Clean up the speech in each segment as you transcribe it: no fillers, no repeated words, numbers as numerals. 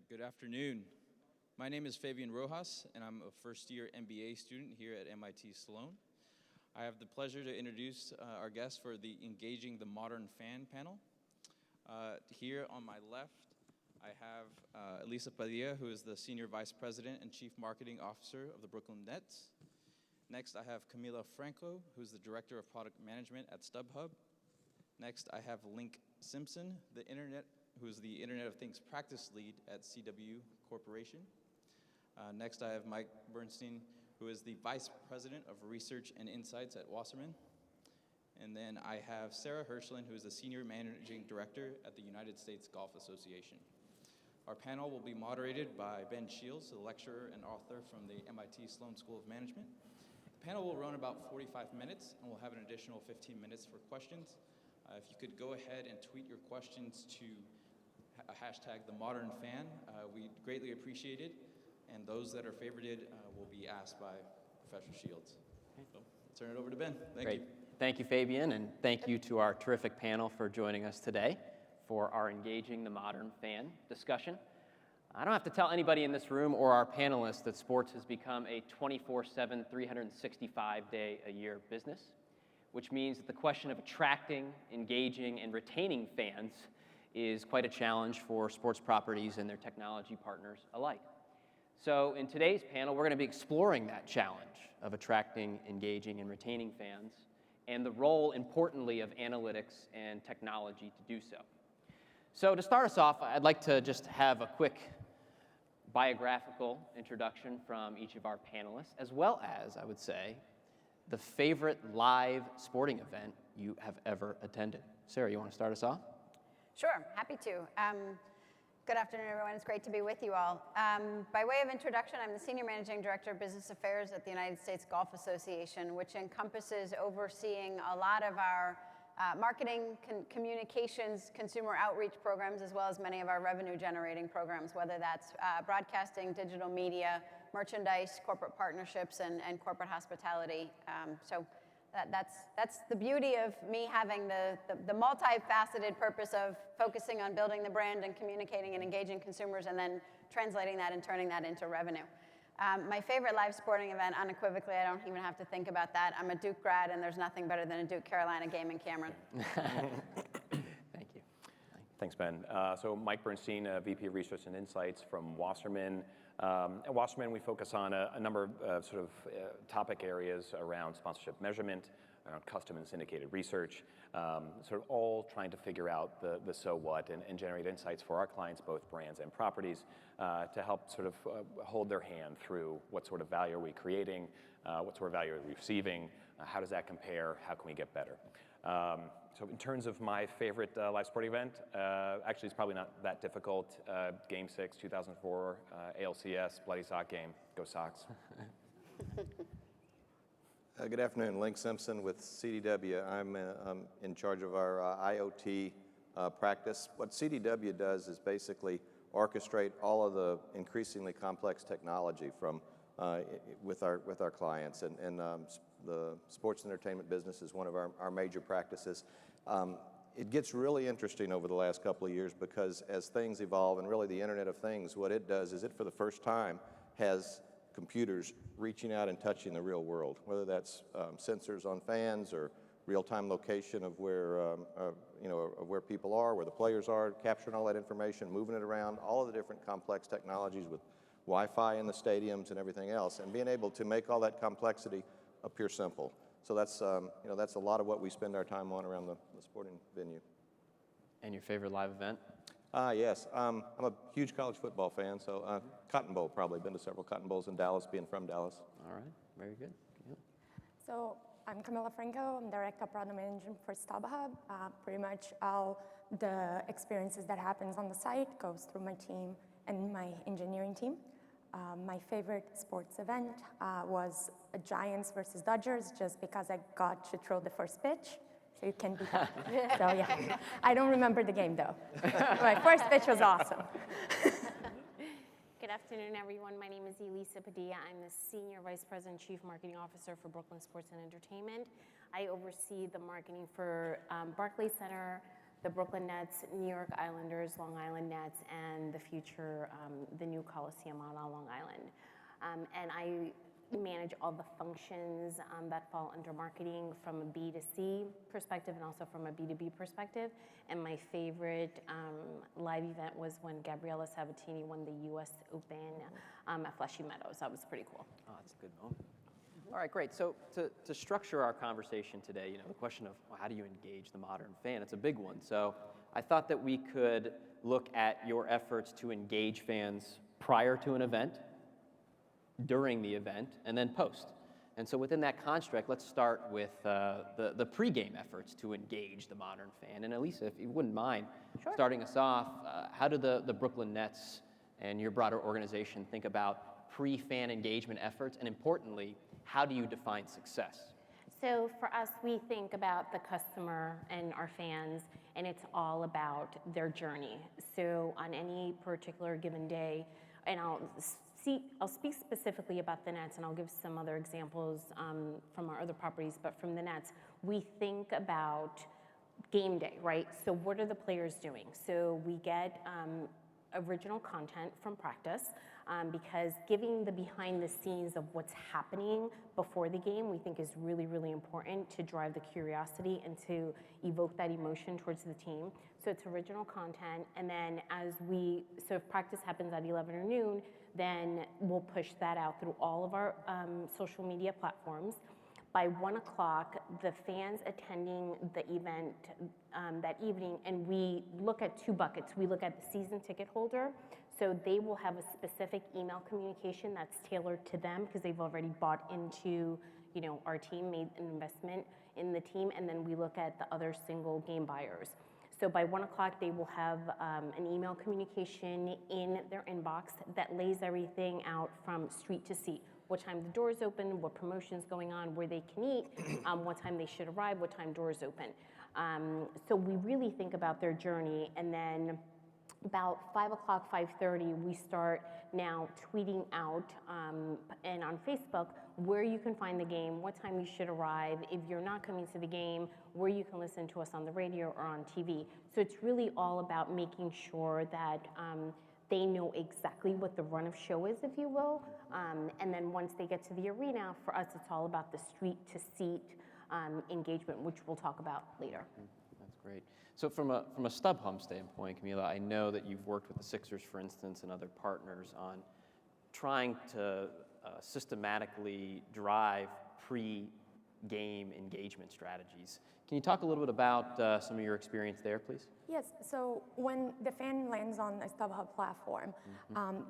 Good afternoon. My name is Fabian Rojas, and I'm a first-year MBA student here at MIT Sloan. I have the pleasure to introduce our guest for the Engaging the Modern Fan panel. Here on my left, I have Elisa Padilla, who is the Senior Vice President and Chief Marketing Officer of the Brooklyn Nets. Next, I have Camila Franco, who's the Director of Product Management at StubHub. Next, I have Link Simpson, who's the Internet of Things Practice Lead at CW Corporation. Next, I have Mike Bernstein, who is the Vice President of Research and Insights at Wasserman. And then I have Sarah Hirschland, who is the Senior Managing Director at the United States Golf Association. Our panel will be moderated by Ben Shields, a lecturer and author from the MIT Sloan School of Management. The panel will run about 45 minutes, and we'll have an additional 15 minutes for questions. If you could go ahead and tweet your questions to hashtag #TheModernFan, we'd greatly appreciate it. And those that are favorited will be asked by Professor Shields. So I'll turn it over to Ben. Thank you. Thank you, Fabian, and thank you to our terrific panel for joining us today for our Engaging the Modern Fan discussion. I don't have to tell anybody in this room or our panelists that sports has become a 24/7, 365-day-a-year business, which means that the question of attracting, engaging, and retaining fans is quite a challenge for sports properties and their technology partners alike. So in today's panel, we're going to be exploring that challenge of attracting, engaging, and retaining fans, and the role, importantly, of analytics and technology to do so. So to start us off, I'd like to just have a quick biographical introduction from each of our panelists, as well as, I would say, the favorite live sporting event you have ever attended. Sarah, you want to start us off? Sure, happy to. Good afternoon, everyone. It's great to be with you all. By way of introduction, I'm the Senior Managing Director of Business Affairs at the United States Golf Association, which encompasses overseeing a lot of our marketing, communications, consumer outreach programs, as well as many of our revenue-generating programs, whether that's broadcasting, digital media, merchandise, corporate partnerships, and corporate hospitality. So that's the beauty of me having the multifaceted purpose of focusing on building the brand and communicating and engaging consumers, and then translating that and turning that into revenue. My favorite live sporting event, unequivocally, I don't even have to think about that. I'm a Duke grad, and there's nothing better than a Duke Carolina game in Cameron. Thank you. Thanks, Ben. So Mike Bernstein, VP of Research and Insights from Wasserman. At Wasserman, we focus on a number of topic areas around sponsorship measurement, around custom and syndicated research, sort of all trying to figure out the so what and generate insights for our clients, both brands and properties, to help sort of hold their hand through what sort of value are we creating, what sort of value are we receiving, how does that compare, how can we get better. So in terms of my favorite live sporting event, actually it's probably not that difficult. Game 6, 2004, ALCS, Bloody Sock game. Go Sox. Good afternoon, Link Simpson with CDW. I'm in charge of our IoT practice. What CDW does is basically orchestrate all of the increasingly complex technology from with our clients, and the sports and entertainment business is one of our major practices. It gets really interesting over the last couple of years because as things evolve, and really the Internet of Things, what it does is it for the first time has computers reaching out and touching the real world, whether that's sensors on fans or real-time location of where of where people are, where the players are, capturing all that information, moving it around, all of the different complex technologies with Wi-Fi in the stadiums and everything else, and being able to make all that complexity appear simple. So that's that's a lot of what we spend our time on around the sporting venue. And your favorite live event? Yes, I'm a huge college football fan, so Cotton Bowl, probably been to several Cotton Bowls in Dallas, being from Dallas. All right, very good. Yeah. So I'm Camila Franco. I'm Director of Product Management for StubHub. Pretty much all the experiences that happens on the site goes through my team and my engineering team. My favorite sports event was Giants versus Dodgers, just because I got to throw the first pitch, so you can beat that. So yeah, I don't remember the game though. My first pitch was awesome. Good afternoon, everyone. My name is Elisa Padilla. I'm the Senior Vice President, Chief Marketing Officer for Brooklyn Sports and Entertainment. I oversee the marketing for Barclays Center, the Brooklyn Nets, New York Islanders, Long Island Nets, and the future, the new Coliseum on Long Island. And I manage all the functions that fall under marketing from a B2C perspective and also from a B2B perspective. And my favorite live event was when Gabriella Sabatini won the US Open at Fleshy Meadows. That was pretty cool. Oh, that's a good moment. All right, great. So to structure our conversation today, the question of well, how do you engage the modern fan, it's a big one. So I thought that we could look at your efforts to engage fans prior to an event, during the event, and then post. And so within that construct, let's start with the pregame efforts to engage the modern fan. And Elisa, if you wouldn't mind starting us off, how do the Brooklyn Nets and your broader organization think about pre-fan engagement efforts? And importantly, how do you define success? So for us, we think about the customer and our fans, and it's all about their journey. So on any particular given day, and I'll speak specifically about the Nets, and I'll give some other examples from our other properties, but from the Nets, we think about game day, right? So what are the players doing? So we get original content from practice because giving the behind the scenes of what's happening before the game we think is really, really important to drive the curiosity and to evoke that emotion towards the team. So it's original content, and then so if practice happens at 11 or noon, then we'll push that out through all of our social media platforms. By 1 o'clock, the fans attending the event that evening, and we look at two buckets. We look at the season ticket holder, so they will have a specific email communication that's tailored to them because they've already bought into our team, made an investment in the team, and then we look at the other single game buyers. So by 1 o'clock, they will have an email communication in their inbox that lays everything out from street to seat. What time the doors open, what promotions going on, where they can eat, what time they should arrive, what time doors open. So we really think about their journey, and then about 5 o'clock, 5:30, we start now tweeting out and on Facebook where you can find the game, what time you should arrive, if you're not coming to the game, where you can listen to us on the radio or on TV. So it's really all about making sure that they know exactly what the run of show is, if you will. And then once they get to the arena, for us, it's all about the street-to-seat engagement, which we'll talk about later. That's great. So from a StubHub standpoint, Camila, I know that you've worked with the Sixers, for instance, and other partners on trying to systematically drive pre-game engagement strategies. Can you talk a little bit about some of your experience there, please? Yes, so when the fan lands on a StubHub platform,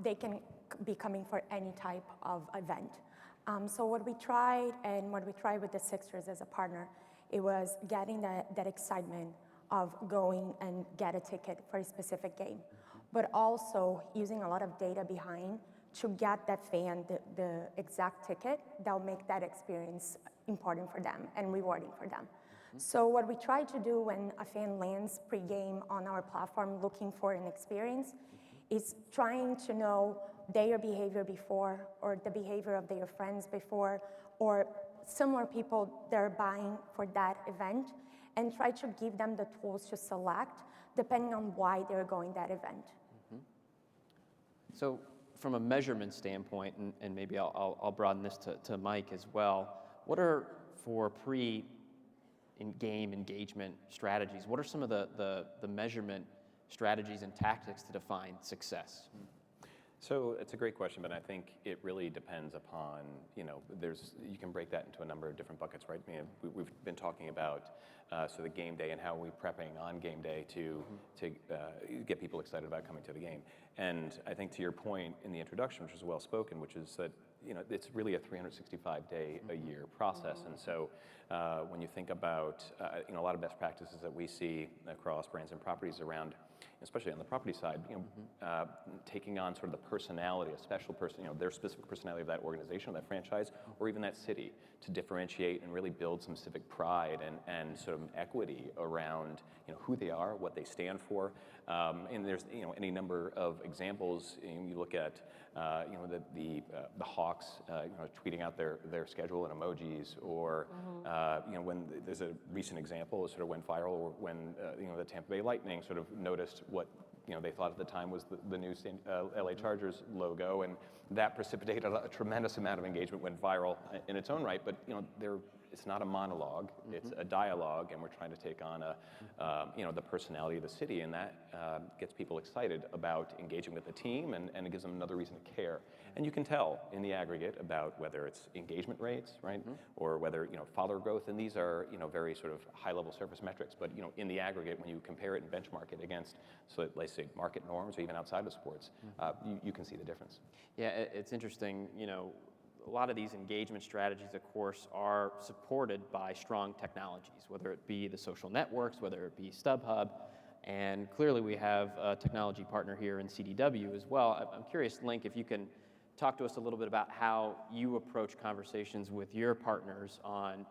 they can be coming for any type of event. So what we tried with the Sixers as a partner, it was getting that excitement of going and get a ticket for a specific game, but also using a lot of data behind to get that fan the exact ticket that will make that experience important for them and rewarding for them. So what we try to do when a fan lands pre-game on our platform looking for an experience is trying to know their behavior before or the behavior of their friends before or similar people that are buying for that event and try to give them the tools to select depending on why they're going that event. So from a measurement standpoint, and maybe I'll broaden this to Mike as well, what are for pre-game engagement strategies, what are some of the measurement strategies and tactics to define success? So it's a great question, but I think it really depends upon, you can break that into a number of different buckets, right? We've been talking about so the game day and how we're prepping on game day to get people excited about coming to the game. And I think to your point in the introduction, which was well spoken, which is that it's really a 365-day-a-year process. And so when you think about a lot of best practices that we see across brands and properties around especially on the property side, taking on sort of the personality, a special person, their specific personality of that organization, or that franchise, or even that city, to differentiate and really build some civic pride and sort of equity around who they are, what they stand for. And there's any number of examples. You look at the Hawks tweeting out their schedule in emojis, or when there's a recent example, sort of went viral when the Tampa Bay Lightning sort of noticed what they thought at the time was the new LA Chargers logo, and that precipitated a tremendous amount of engagement, went viral in its own right. But it's not a monologue; it's a dialogue, and we're trying to take on the personality of the city, and that gets people excited about engaging with the team, and it gives them another reason to care. And you can tell in the aggregate about whether it's engagement rates, right, or whether follower growth, and these are very sort of high-level surface metrics. But in the aggregate, when you compare it and benchmark it against, so let's say, market norms or even outside of sports, you can see the difference. Yeah, it's interesting. A lot of these engagement strategies, of course, are supported by strong technologies, whether it be the social networks, whether it be StubHub, and clearly we have a technology partner here in CDW as well. I'm curious, Link, if you can talk to us a little bit about how you approach conversations with your partners on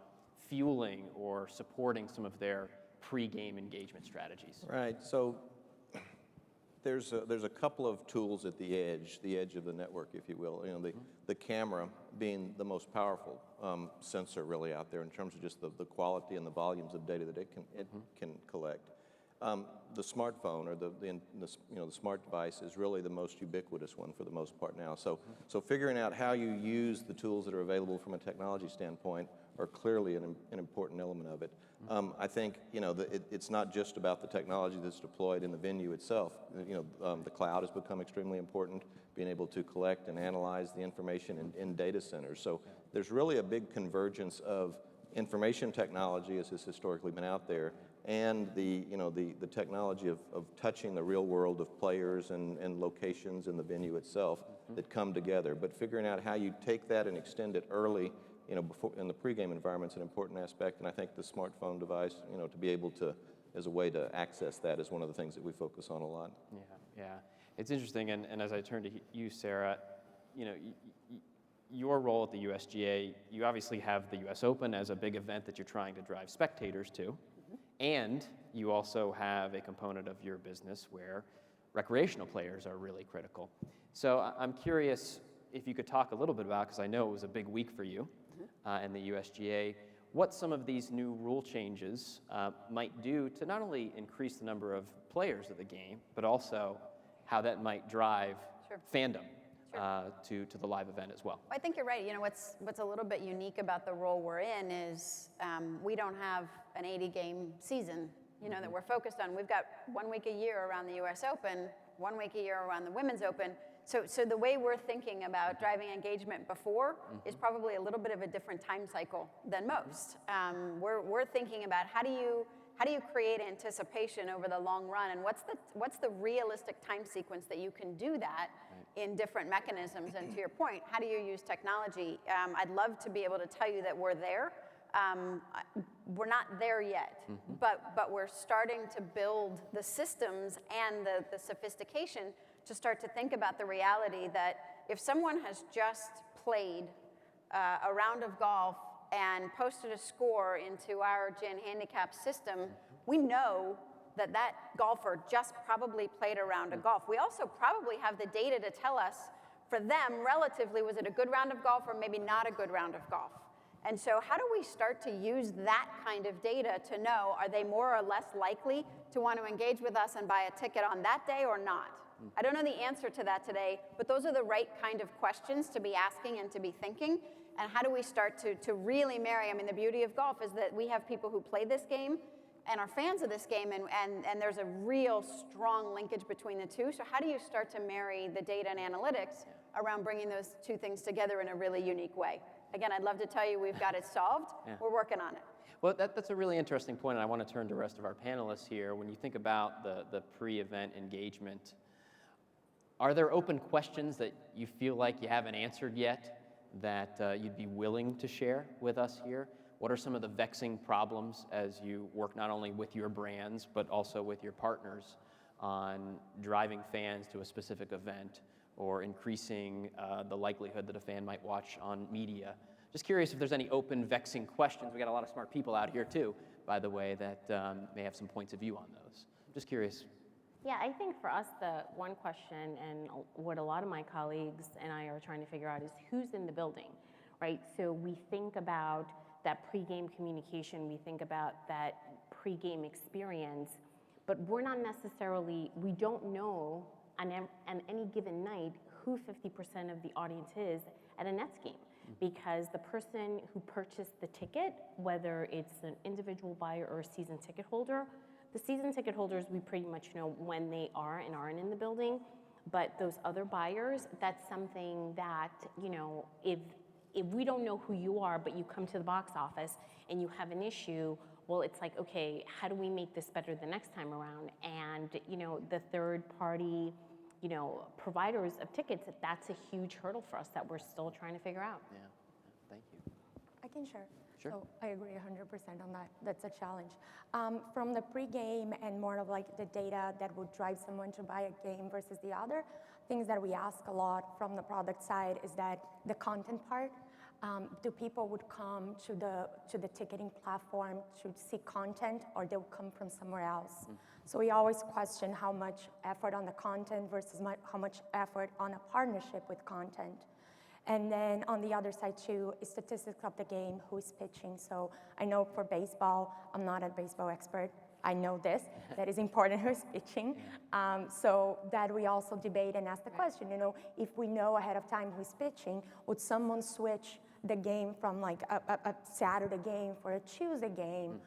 fueling or supporting some of their pre-game engagement strategies. Right. So there's a couple of tools at the edge of the network, if you will. The camera being the most powerful sensor really out there in terms of just the quality and the volumes of data that it can collect. The smartphone, or the smart device, is really the most ubiquitous one for the most part now. So figuring out how you use the tools that are available from a technology standpoint are clearly an important element of it. I think it's not just about the technology that's deployed in the venue itself. The cloud has become extremely important, being able to collect and analyze the information in data centers. So there's really a big convergence of information technology, as has historically been out there, and the technology of touching the real world of players and locations in the venue itself that come together. But figuring out how you take that and extend it early, before in the pregame environment, is an important aspect. And I think the smartphone device, to be able to, as a way to access that, is one of the things that we focus on a lot. Yeah. It's interesting, and as I turn to you, Sarah, your role at the USGA, you obviously have the US Open as a big event that you're trying to drive spectators to, and you also have a component of your business where recreational players are really critical. So I'm curious if you could talk a little bit about, because I know it was a big week for you in the USGA, what some of these new rule changes might do to not only increase the number of players of the game, but also how that might drive fandom to the live event as well. I think you're right. What's a little bit unique about the role we're in is we don't have an 80-game season, that we're focused on. We've got 1 week a year around the US Open, 1 week a year around the Women's Open. So the way we're thinking about driving engagement before is probably a little bit of a different time cycle than most. We're thinking about how do you create anticipation over the long run, and what's the realistic time sequence that you can do that in different mechanisms. And to your point, how do you use technology? I'd love to be able to tell you that we're there. We're not there yet, but we're starting to build the systems and the sophistication to start to think about the reality that if someone has just played a round of golf and posted a score into our GIN handicap system, we know that golfer just probably played a round of golf. We also probably have the data to tell us, for them, relatively, was it a good round of golf or maybe not a good round of golf? And so how do we start to use that kind of data to know, are they more or less likely to want to engage with us and buy a ticket on that day or not? I don't know the answer to that today, but those are the right kind of questions to be asking and to be thinking. And how do we start to really marry? The beauty of golf is that we have people who play this game and are fans of this game, and there's a real strong linkage between the two. So how do you start to marry the data and analytics around bringing those two things together in a really unique way? Again, I'd love to tell you we've got it solved. We're working on it. Well, that's a really interesting point, and I want to turn to the rest of our panelists here. When you think about the pre-event engagement, are there open questions that you feel like you haven't answered yet that you'd be willing to share with us here? What are some of the vexing problems as you work not only with your brands, but also with your partners on driving fans to a specific event or increasing the likelihood that a fan might watch on media. Just curious if there's any open, vexing questions. We got a lot of smart people out here too, by the way, that may have some points of view on those. Just curious. Yeah, I think for us, the one question and what a lot of my colleagues and I are trying to figure out is who's in the building, right? So we think about that pregame communication, we think about that pregame experience, but we're not necessarily, we don't know on any given night who 50% of the audience is at a Nets game. Because the person who purchased the ticket, whether it's an individual buyer or a season ticket holder, the season ticket holders, we pretty much know when they are and aren't in the building. But those other buyers, that's something that, you know, if we don't know who you are, but you come to the box office and you have an issue, well, it's like, okay, how do we make this better the next time around? And, you know, the third party, you know, providers of tickets, that's a huge hurdle for us that we're still trying to figure out. Yeah, thank you. I can share. Sure. So I agree 100% on that. That's a challenge. From the pregame and more of like the data that would drive someone to buy a game versus the other, things that we ask a lot from the product side is that the content part. Do people would come to the ticketing platform to see content, or they'll come from somewhere else? So we always question how much effort on the content versus how much effort on a partnership with content. And then on the other side too, is statistics of the game, who's pitching. So I know for baseball, I'm not a baseball expert. I know this, that is important who's pitching. So that we also debate and ask the question, you know, if we know ahead of time who's pitching, would someone switch the game from like a Saturday game for a Tuesday game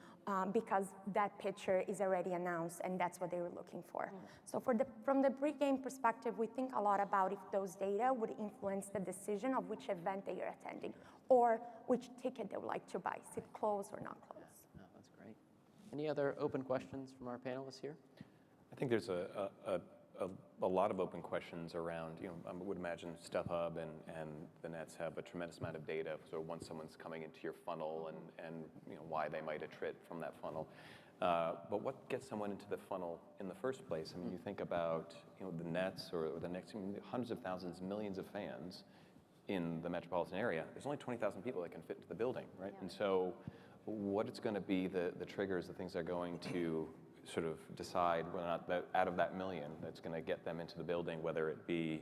because that pitcher is already announced and that's what they were looking for. So from the pregame perspective, we think a lot about if those data would influence the decision of which event they are attending or which ticket they would like to buy, is it closed or not closed. No, that's great. Any other open questions from our panelists here? I think there's a lot of open questions around, you know, I would imagine StubHub and the Nets have a tremendous amount of data. So once someone's coming into your funnel and you know, why they might attrit from that funnel. But what gets someone into the funnel in the first place? I mean, you think about, you know, the Nets or the Knicks, I mean, hundreds of thousands, millions of fans in the metropolitan area. There's only 20,000 people that can fit into the building, right? Yeah. And so what it's going to be the triggers, the things that are going to sort of decide whether or not that out of that million that's going to get them into the building, whether it be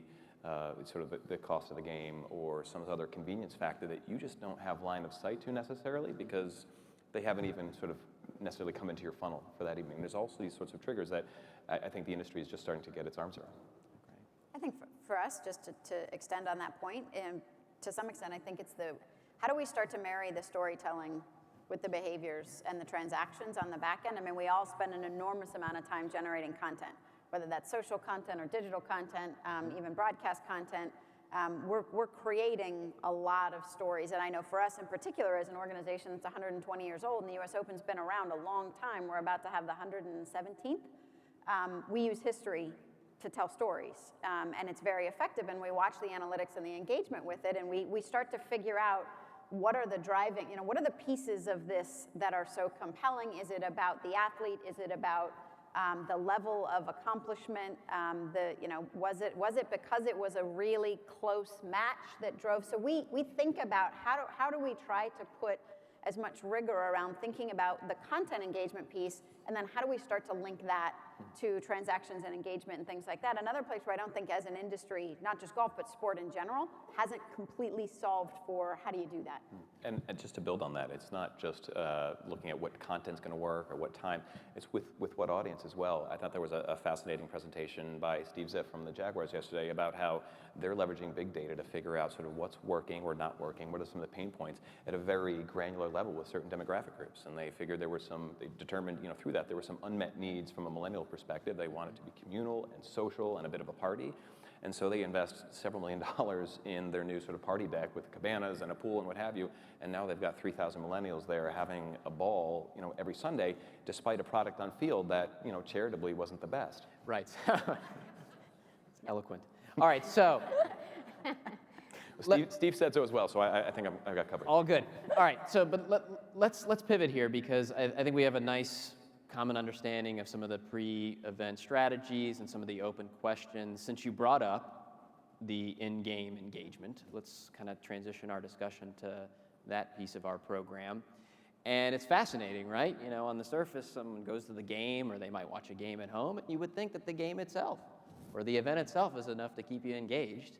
sort of the cost of the game or some other convenience factor that you just don't have line of sight to necessarily because they haven't even sort of necessarily come into your funnel for that evening. There's also these sorts of triggers that I think the industry is just starting to get its arms around. I think for us, just to extend on that point, and to some extent, I think it's how do we start to marry the storytelling with the behaviors and the transactions on the back end? I mean, we all spend an enormous amount of time generating content, whether that's social content or digital content, even broadcast content. We're creating a lot of stories, and I know for us in particular, as an organization that's 120 years old, and the US Open's been around a long time, we're about to have the 117th. We use history to tell stories, and it's very effective, and we watch the analytics and the engagement with it, and we start to figure out what are the driving, you know, what are the pieces of this that are so compelling? Is it about the athlete? Is it about the level of accomplishment? Was it because it was a really close match that drove? So we think about how do we try to put as much rigor around thinking about the content engagement piece, and then how do we start to link that to transactions and engagement and things like that? Another place where I don't think as an industry, not just golf, but sport in general, hasn't completely solved for how do you do that? And just to build on that, it's not just looking at what content's going to work or what time, it's with what audience as well. I thought there was a fascinating presentation by Steve Ziff from the Jaguars yesterday about how they're leveraging big data to figure out sort of what's working or not working, what are some of the pain points at a very granular level with certain demographic groups. And they figured they determined, you know, through that there were some unmet needs from a millennial perspective. They want it to be communal and social and a bit of a party. And so they invest several $1 million in their new sort of party deck with cabanas and a pool and what have you. And now they've got 3,000 millennials there having a ball, you know, every Sunday, despite a product on field that, you know, charitably wasn't the best. Right. It's eloquent. All right, so. Steve said so as well, so I think I've got covered. All good. All right, so but let's pivot here because I think we have a nice common understanding of some of the pre-event strategies and some of the open questions. Since you brought up the in-game engagement, let's kind of transition our discussion to that piece of our program. And it's fascinating, right? You know, on the surface, someone goes to the game, or they might watch a game at home, and you would think that the game itself or the event itself is enough to keep you engaged.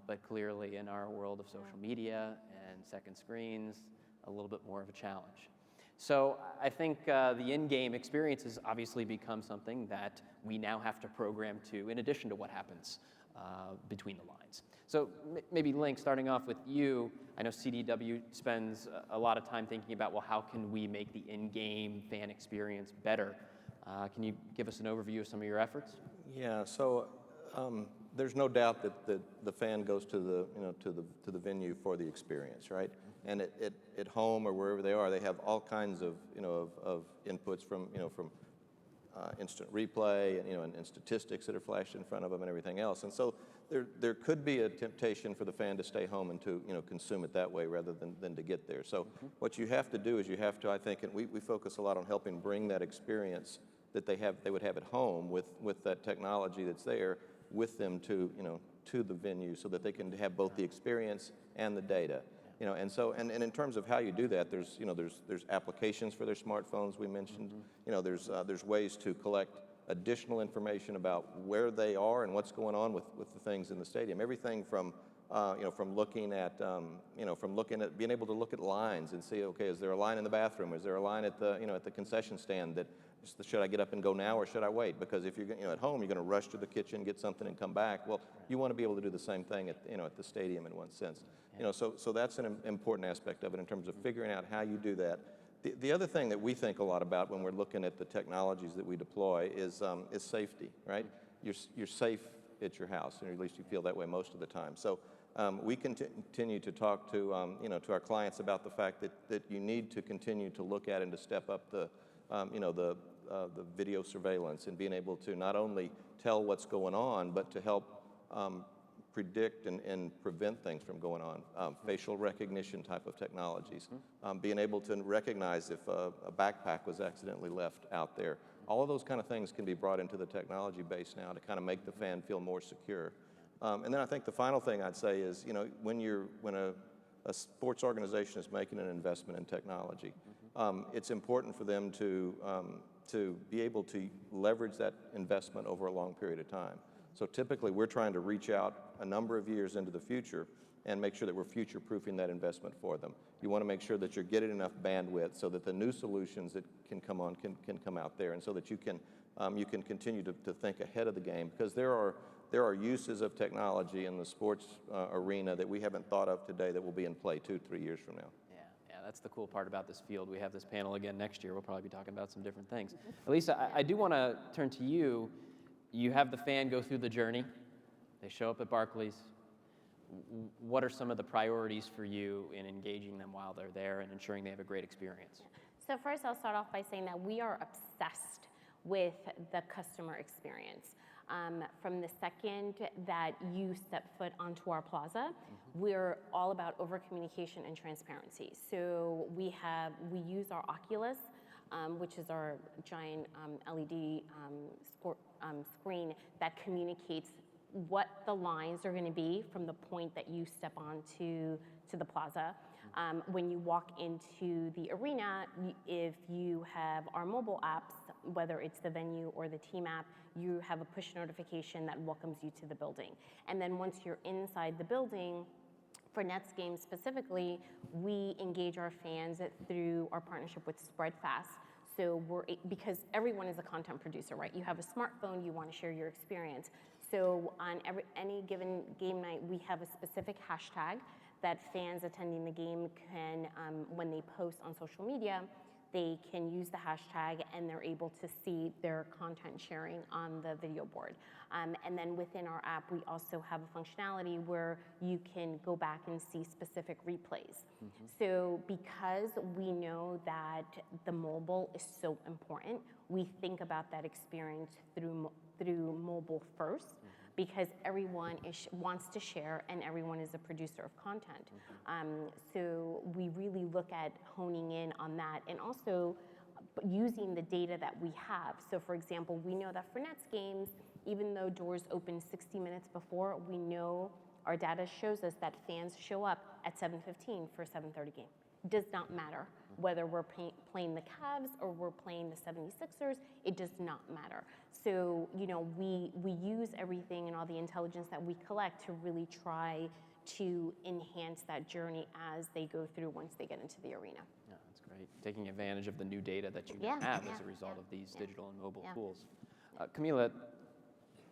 But clearly in our world of social media and second screens, a little bit more of a challenge. So I think the in-game experience has obviously become something that we now have to program to, in addition to what happens between the lines. So maybe Link, starting off with you, I know CDW spends a lot of time thinking about, well, how can we make the in-game fan experience better? Can you give us an overview of some of your efforts? Yeah, so there's no doubt that the fan goes to the venue for the experience, right? And at home or wherever they are, they have all kinds of of inputs from instant replay and statistics that are flashed in front of them and everything else. And so there could be a temptation for the fan to stay home and to consume it that way rather than to get there. So what you have to do is you have to, I think, and we focus a lot on helping bring that experience that they would have at home with that technology that's there with them to the venue, so that they can have both the experience and the data. And so in terms of how you do that, there's applications for their smartphones we mentioned. There's ways to collect additional information about where they are and what's going on with the things in the stadium. Everything from looking at being able to look at lines and see, okay, is there a line in the bathroom? Is there a line at the concession stand that should I get up and go now or should I wait? Because if you're at home, you're going to rush to the kitchen, get something, and come back. Well, you want to be able to do the same thing at the stadium in one sense. So that's an important aspect of it in terms of figuring out how you do that. The other thing that we think a lot about when we're looking at the technologies that we deploy is safety, right? You're safe at your house, or at least you feel that way most of the time. So we continue to talk to our clients about the fact that you need to continue to look at and to step up the video surveillance and being able to not only tell what's going on, but to help predict and prevent things from going on. Facial recognition type of technologies, being able to recognize if a backpack was accidentally left out there. All of those kind of things can be brought into the technology base now to kind of make the fan feel more secure. And then I think the final thing I'd say is, when a sports organization is making an investment in technology, it's important for them to be able to leverage that investment over a long period of time. So typically, we're trying to reach out a number of years into the future and make sure that we're future-proofing that investment for them. You want to make sure that you're getting enough bandwidth so that the new solutions that can come on can come out there, and so that you can continue to think ahead of the game, because there are uses of technology in the sports arena that we haven't thought of today that will be in play 2-3 years from now. Yeah, that's the cool part about this field. We have this panel again next year. We'll probably be talking about some different things. Elisa, I do want to turn to you. You have the fan go through the journey. They show up at Barclays. What are some of the priorities for you in engaging them while they're there and ensuring they have a great experience? So first, I'll start off by saying that we are obsessed with the customer experience. From the second that you step foot onto our plaza, we're all about over-communication and transparency. So we use our Oculus, which is our giant LED screen that communicates what the lines are going to be from the point that you step onto the plaza. When you walk into the arena, if you have our mobile apps, whether it's the venue or the team app, you have a push notification that welcomes you to the building. And then once you're inside the building, for Nets games specifically, we engage our fans through our partnership with Spreadfast. So because everyone is a content producer, right? You have a smartphone, you want to share your experience. So on any given game night, we have a specific hashtag that fans attending the game can, when they post on social media, they can use the hashtag and they're able to see their content sharing on the video board. And then within our app, we also have a functionality where you can go back and see specific replays. So because we know that the mobile is so important, we think about that experience through mobile first, because everyone wants to share and everyone is a producer of content. So we really look at honing in on that, and also but using the data that we have. So for example, we know that for Nets games, even though doors open 60 minutes before, we know our data shows us that fans show up at 7:15 for a 7:30 game. Does not matter whether we're playing the Cavs or we're playing the 76ers, it does not matter. So, you know, we use everything and all the intelligence that we collect to really try to enhance that journey as they go through once they get into the arena. Yeah, that's great. Taking advantage of the new data that you Yeah, have yeah, as a result of these digital and mobile Yeah. tools. Camila,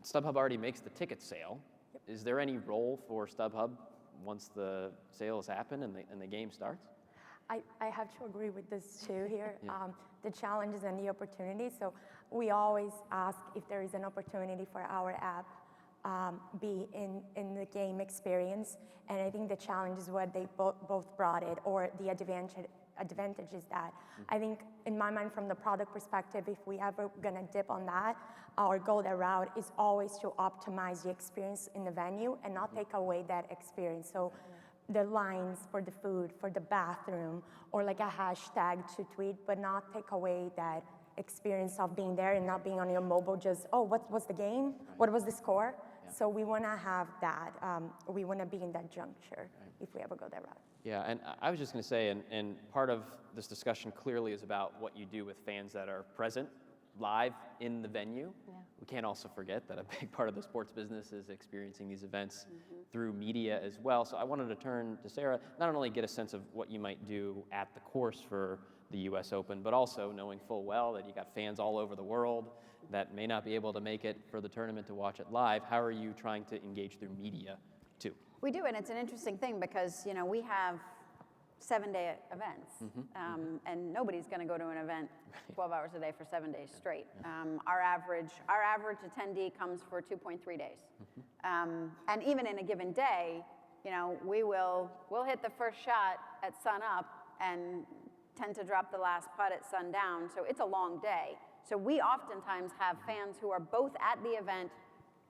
StubHub already makes the ticket sale. Is there any role for StubHub once the sale has happened and the game starts? I have to agree with this too here. Yeah. The challenges and the opportunities. So we always ask if there is an opportunity for our app be in the game experience. And I think the challenge is what they both brought it, or the advantage is that I think in my mind from the product perspective, if we ever gonna dip on that or go that route, is always to optimize the experience in the venue and not take away that experience. So the lines for the food, for the bathroom, or like a hashtag to tweet, but not take away that experience of being there and not being on your mobile just, oh, what was the game? What was the score? Yeah. So we wanna have that. We wanna be in that juncture if we ever go that route. Yeah, and I was just going to say, and part of this discussion clearly is about what you do with fans that are present live in the venue. Yeah. We can't also forget that a big part of the sports business is experiencing these events through media as well. So I wanted to turn to Sarah, not only get a sense of what you might do at the course for the US Open, but also knowing full well that you got fans all over the world that may not be able to make it for the tournament to watch it live. How are you trying to engage through media too? We do, and it's an interesting thing because, you know, we have 7-day events, and nobody's going to go to an event 12 hours a day for 7 days straight. Our average attendee comes for 2.3 days, and even in a given day, you know, we'll hit the first shot at sun up and tend to drop the last putt at sundown. So it's a long day. So we oftentimes have fans who are both at the event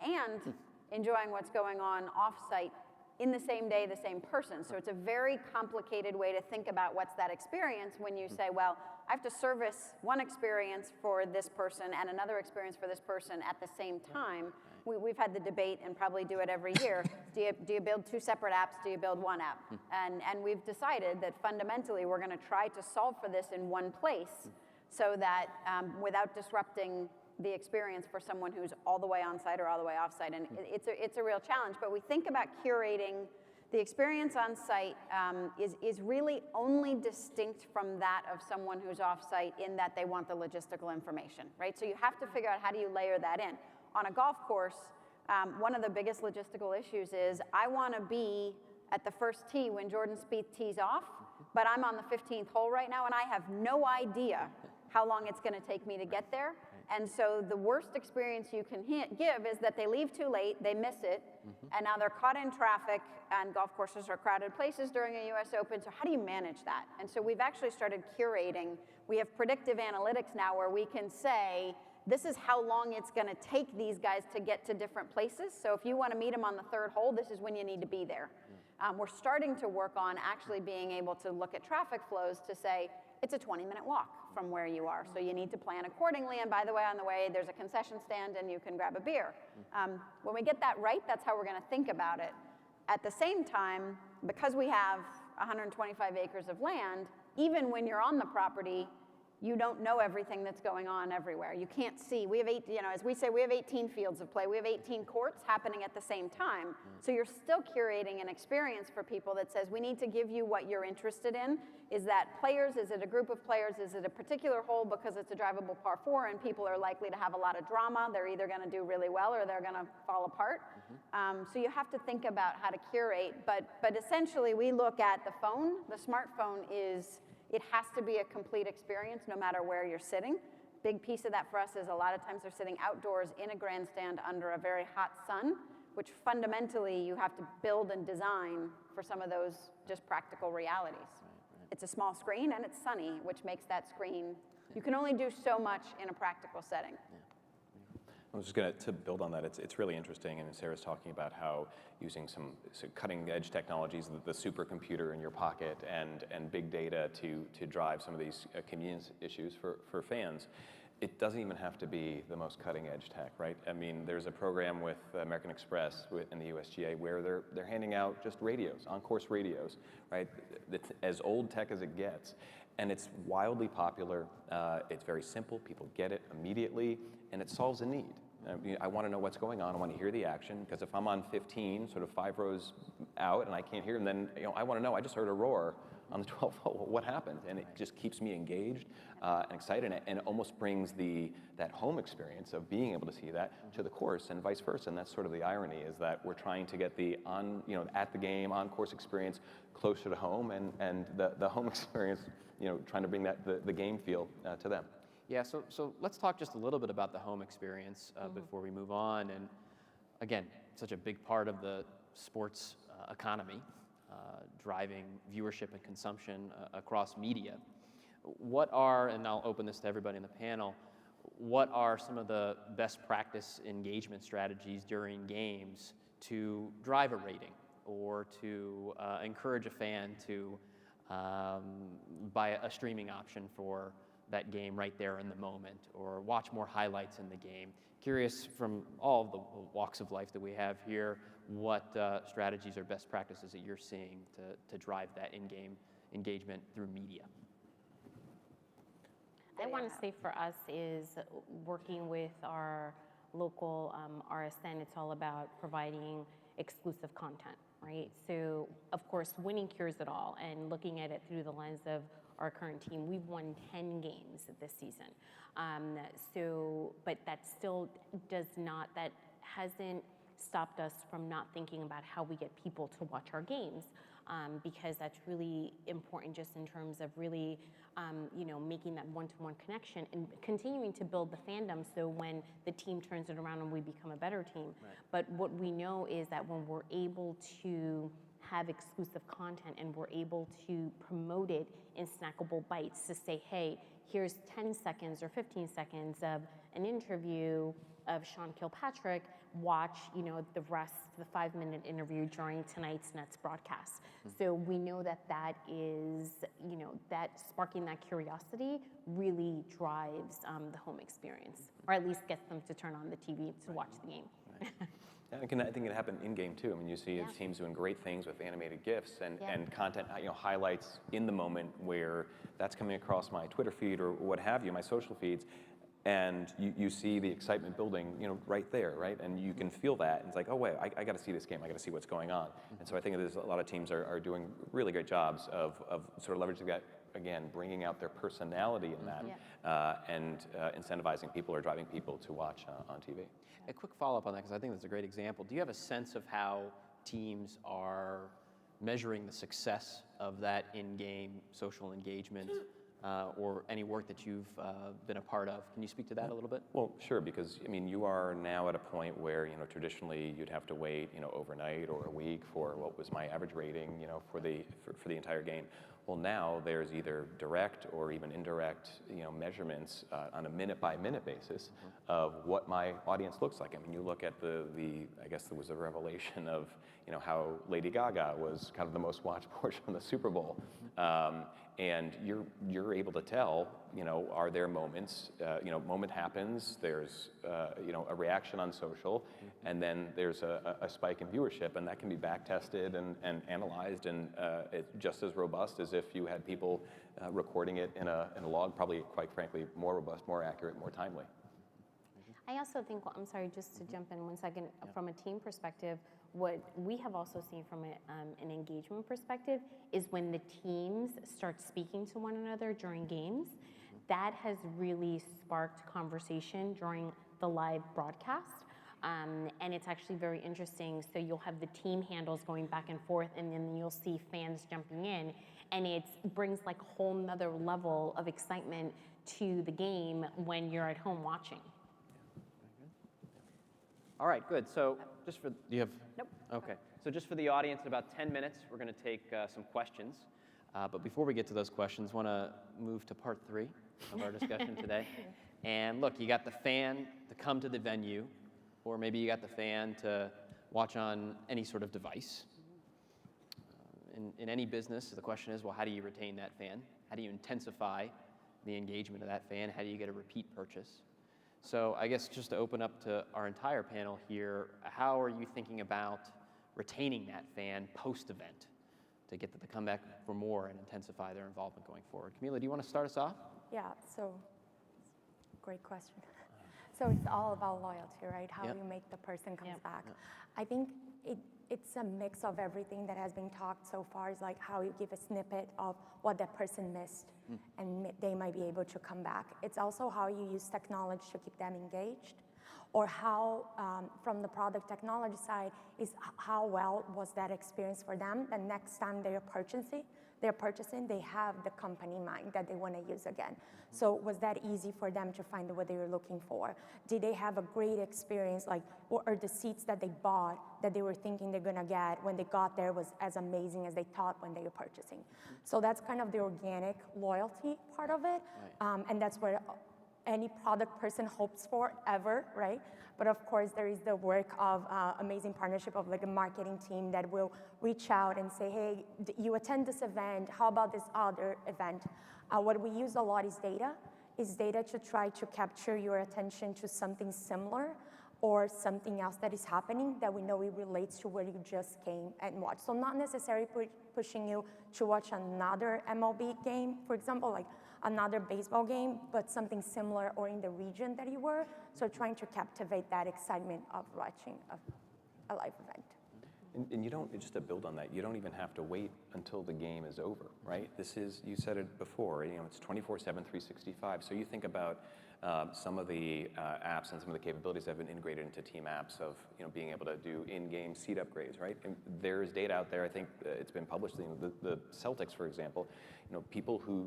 and enjoying what's going on off-site in the same day, the same person. So it's a very complicated way to think about what's that experience when you say, well, I have to service one experience for this person and another experience for this person at the same time. We've had the debate and probably do it every year. Do you build two separate apps? Do you build one app? And we've decided that fundamentally we're going to try to solve for this in one place so that without disrupting the experience for someone who's all the way on site or all the way off site. And it's a real challenge, but we think about curating the experience on site is really only distinct from that of someone who's off site in that they want the logistical information, right? So you have to figure out how do you layer that in. On a golf course, one of the biggest logistical issues is I want to be at the first tee when Jordan Spieth tees off, but I'm on the 15th hole right now and I have no idea how long it's going to take me to get there. And so the worst experience you can give is that they leave too late, they miss it, and now they're caught in traffic, and golf courses are crowded places during a US Open, so how do you manage that? And so we've actually started curating. We have predictive analytics now where we can say, this is how long it's going to take these guys to get to different places. So if you want to meet them on the third hole, this is when you need to be there. We're starting to work on actually being able to look at traffic flows to say, it's a 20-minute walk from where you are. So you need to plan accordingly. And by the way, on the way, there's a concession stand and you can grab a beer. When we get that right, that's how we're going to think about it. At the same time, because we have 125 acres of land, even when you're on the property, you don't know everything that's going on everywhere. You can't see. We have as we say, we have 18 fields of play. We have 18 courts happening at the same time. So you're still curating an experience for people that says, we need to give you what you're interested in. Is that players? Is it a group of players? Is it a particular hole because it's a drivable par 4 and people are likely to have a lot of drama? They're either going to do really well or they're going to fall apart. So you have to think about how to curate. But essentially, we look at the phone. The smartphone it has to be a complete experience no matter where you're sitting. Big piece of that for us is a lot of times they're sitting outdoors in a grandstand under a very hot sun, which fundamentally you have to build and design for some of those just practical realities. It's a small screen and it's sunny, which makes that screen, you can only do so much in a practical setting. I was just going to build on that. It's really interesting, and Sarah's talking about how using some cutting-edge technologies, the supercomputer in your pocket, and big data to drive some of these convenience issues for fans. It doesn't even have to be the most cutting-edge tech, right? I mean, there's a program with American Express in the USGA where they're handing out just radios, on-course radios, right? It's as old tech as it gets. And it's wildly popular. It's very simple. People get it immediately, and it solves a need. I mean, I want to know what's going on. I want to hear the action, because if I'm on 15, sort of 5 rows out, and I can't hear them, then I want to know. I just heard a roar on the 12th hole. What happened? And it just keeps me engaged and excited, and it almost brings that home experience of being able to see that to the course, and vice versa. And that's sort of the irony, is that we're trying to get the at the game, on-course experience closer to home, and the home experience, trying to bring the game feel to them. Yeah, so let's talk just a little bit about the home experience before we move on. And again, such a big part of the sports economy, driving viewership and consumption across media. What are, and I'll open this to everybody in the panel, what are some of the best practice engagement strategies during games to drive a rating, or to encourage a fan to buy a streaming option for that game right there in the moment, or watch more highlights in the game? Curious, from all of the walks of life that we have here, what strategies or best practices that you're seeing to drive that in-game engagement through media? I want to say for us is working with our local RSN. It's all about providing exclusive content, right? So of course, winning cures it all, and looking at it through the lens of our current team, we've won 10 games this season. But that still that hasn't stopped us from not thinking about how we get people to watch our games, because that's really important, just in terms of really, making that one-to-one connection and continuing to build the fandom, so when the team turns it around and we become a better team. Right. But what we know is that when we're able to have exclusive content, and we're able to promote it in snackable bites, to say, hey, here's 10 seconds or 15 seconds of an interview of Sean Kilpatrick, watch, the rest of the 5-minute interview during tonight's Nets broadcast. Mm-hmm. So we know that is, that sparking that curiosity really drives the home experience, or at least gets them to turn on the TV to watch the game. Right. I think it happened in game too. I mean, you see teams doing great things with animated GIFs and content, highlights in the moment, where that's coming across my Twitter feed or what have you, my social feeds, and you see the excitement building, right there, right? And you can feel that, and it's like, oh wait, I got to see this game. I got to see what's going on. And so I think there's a lot of teams are doing really great jobs of sort of leveraging that, again, bringing out their personality in that, and incentivizing people or driving people to watch on TV. A quick follow-up on that, because I think that's a great example. Do you have a sense of how teams are measuring the success of that in-game social engagement, or any work that you've been a part of? Can you speak to that a little bit? Well, sure, because you are now at a point where traditionally you'd have to wait overnight or a week for what was my average rating for the entire game. Well, now there's either direct or even indirect measurements on a minute-by-minute basis of what my audience looks like. I mean, you look at I guess there was a revelation of how Lady Gaga was kind of the most watched portion of the Super Bowl, and you're able to tell are there moments, moment happens, there's a reaction on social, and then there's a spike in viewership, and that can be back tested and analyzed, and it's just as robust as if you had people recording it in a log, probably, quite frankly, more robust, more accurate, more timely. I also think, I'm sorry, just to jump in 1 second, from a team perspective, what we have also seen from an engagement perspective is when the teams start speaking to one another during games, that has really sparked conversation during the live broadcast. And it's actually very interesting. So you'll have the team handles going back and forth, and then you'll see fans jumping in, and it brings like a whole nother level of excitement to the game when you're at home watching. All right, good. So just for, do you have? Nope. Okay. So just for the audience, in about 10 minutes, we're going to take some questions. But before we get to those questions, want to move to part 3 of our discussion today. And look, you got the fan to come to the venue, or maybe you got the fan to watch on any sort of device. In any business, the question is, well, how do you retain that fan? How do you intensify the engagement of that fan? How do you get a repeat purchase? So I guess just to open up to our entire panel here, how are you thinking about retaining that fan post-event to get them to come back for more and intensify their involvement going forward? Camila, do you want to start us off? Yeah, so great question. So it's all about loyalty, right? How Yep. you make the person comes Yep. back. I think it's a mix of everything that has been talked so far. Is like how you give a snippet of what that person missed, and they might be able to come back. It's also how you use technology to keep them engaged, or how, from the product technology side, is how well was that experience for them. The next time they're purchasing, they have the company in mind that they want to use again. So was that easy for them to find what they were looking for? Did they have a great experience? Like, what are the seats that they bought that they were thinking they're gonna get when they got there was as amazing as they thought when they were purchasing? So that's kind of the organic loyalty part of it. And that's where any product person hopes for ever, right? But of course, there is the work of amazing partnership of like a marketing team that will reach out and say, hey, you attend this event, how about this other event? What we use a lot is data to try to capture your attention to something similar or something else that is happening that we know it relates to where you just came and watched. So not necessarily pushing you to watch another MLB game, for example, like another baseball game, but something similar or in the region that you were. So trying to captivate that excitement of watching a live event. And you don't, just to build on that, you don't even have to wait until the game is over, right? This is, you said it before, it's 24/7, 365. So you think about some of the apps and some of the capabilities that have been integrated into team apps of being able to do in-game seat upgrades, right? And there's data out there, I think it's been published, the Celtics, for example, people who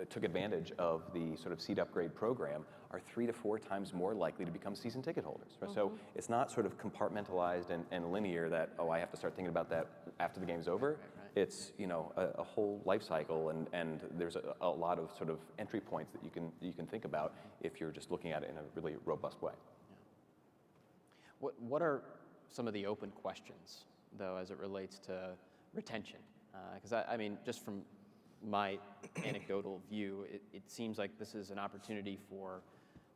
took advantage of the sort of seat upgrade program are 3 to 4 times more likely to become season ticket holders. Right? So it's not sort of compartmentalized and linear that, I have to start thinking about that after the game's over. Right. It's, a whole life cycle and there's a lot of sort of entry points that you can think about if you're just looking at it in a really robust way. Yeah. What are some of the open questions, though, as it relates to retention? Because I mean, just from my anecdotal view, it seems like this is an opportunity for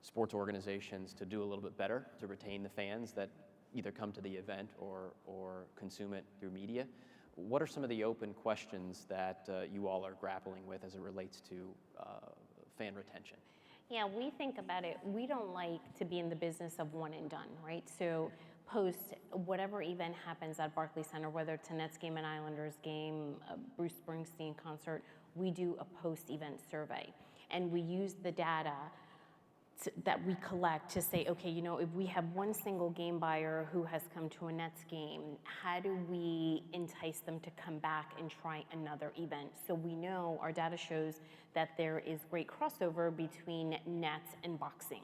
sports organizations to do a little bit better to retain the fans that either come to the event or consume it through media. What are some of the open questions that you all are grappling with as it relates to fan retention? Yeah, we think about it. We don't like to be in the business of one and done, right? So post whatever event happens at Barclays Center, whether it's a Nets game, an Islanders game, a Bruce Springsteen concert, we do a post-event survey. And we use the data that we collect to say, okay, if we have one single game buyer who has come to a Nets game, how do we entice them to come back and try another event? So we know our data shows that there is great crossover between Nets and boxing.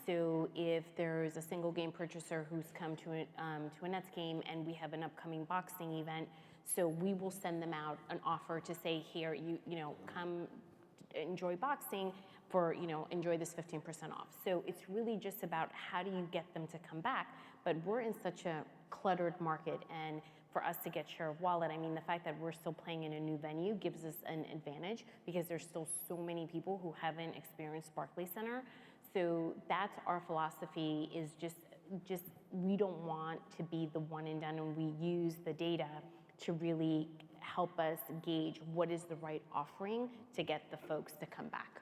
So if there's a single game purchaser who's come to a Nets game and we have an upcoming boxing event, so we will send them out an offer to say, here, come enjoy boxing for, enjoy this 15% off. So it's really just about how do you get them to come back, but we're in such a cluttered market, and for us to get share of wallet, I mean, the fact that we're still playing in a new venue gives us an advantage because there's still so many people who haven't experienced Barclays Center. So that's our philosophy, is just we don't want to be the one and done, and we use the data to really help us gauge what is the right offering to get the folks to come back.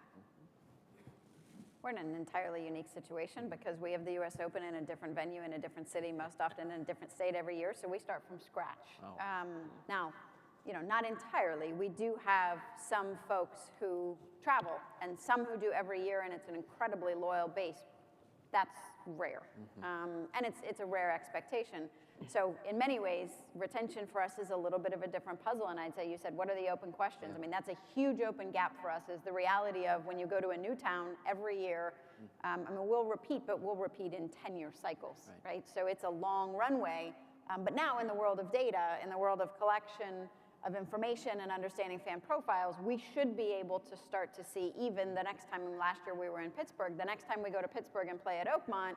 We're in an entirely unique situation because we have the US Open in a different venue in a different city, most often in a different state every year, so we start from scratch. Oh. Now, not entirely. We do have some folks who travel and some who do every year, and it's an incredibly loyal base. That's rare, and it's a rare expectation. So in many ways, retention for us is a little bit of a different puzzle, and I'd say you said, what are the open questions? I mean, that's a huge open gap for us, is the reality of when you go to a new town every year, I mean, we'll repeat, but we'll repeat in 10-year cycles, right? So it's a long runway, but now in the world of data, in the world of collection, of information and understanding fan profiles, we should be able to start to see, even the next time, last year we were in Pittsburgh, the next time we go to Pittsburgh and play at Oakmont,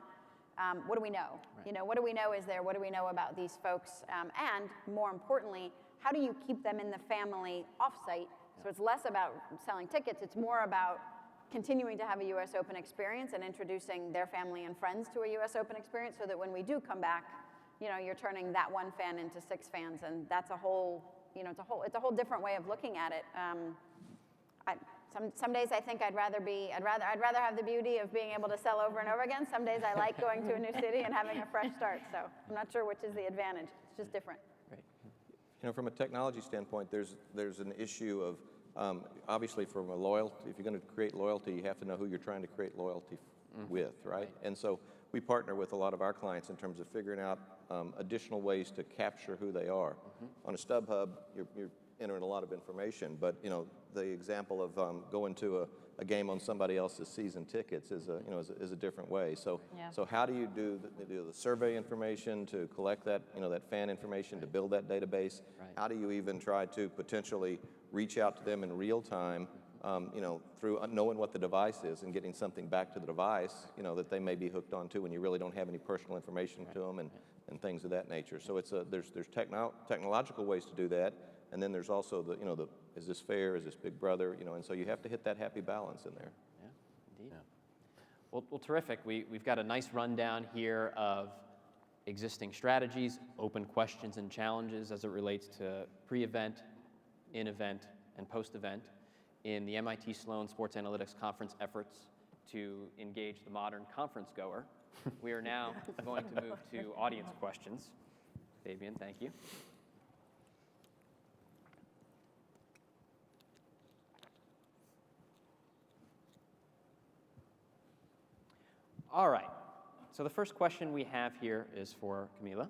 what do we know? Right. You know, what do we know is there? What do we know about these folks? And more importantly, how do you keep them in the family offsite? So it's less about selling tickets, it's more about continuing to have a US Open experience and introducing their family and friends to a US Open experience, so that when we do come back, you know, you're turning that one fan into 6 fans, and that's a whole, you know, it's a whole different way of looking at it. Some days I think I'd rather have the beauty of being able to sell over and over again. Some days I like going to a new city and having a fresh start. So I'm not sure which is the advantage. It's just different. Right. You know, from a technology standpoint, there's an issue of obviously from a loyalty. If you're going to create loyalty, you have to know who you're trying to create loyalty with, right? And so we partner with a lot of our clients in terms of figuring out additional ways to capture who they are. On a StubHub, you're entering a lot of information, but you know, the example of going to a game on somebody else's season tickets is a different way. So Yeah. so how do you do the survey information to collect that, you know, that fan information, to build that database? Right. How do you even try to potentially reach out to them in real time, you know, through knowing what the device is and getting something back to the device, you know, that they may be hooked onto when you really don't have any personal information to them, and things of that nature. So it's there's technological ways to do that, and then there's also the, you know, is this fair, is this big brother, you know, and so you have to hit that happy balance in there. Yeah, indeed. Yeah. Well, terrific. We've got a nice rundown here of existing strategies, open questions and challenges as it relates to pre-event, in-event, and post-event in the MIT Sloan Sports Analytics Conference efforts to engage the modern conference goer. We are now going to move to audience questions. Fabian, thank you. All right, so the first question we have here is for Camila.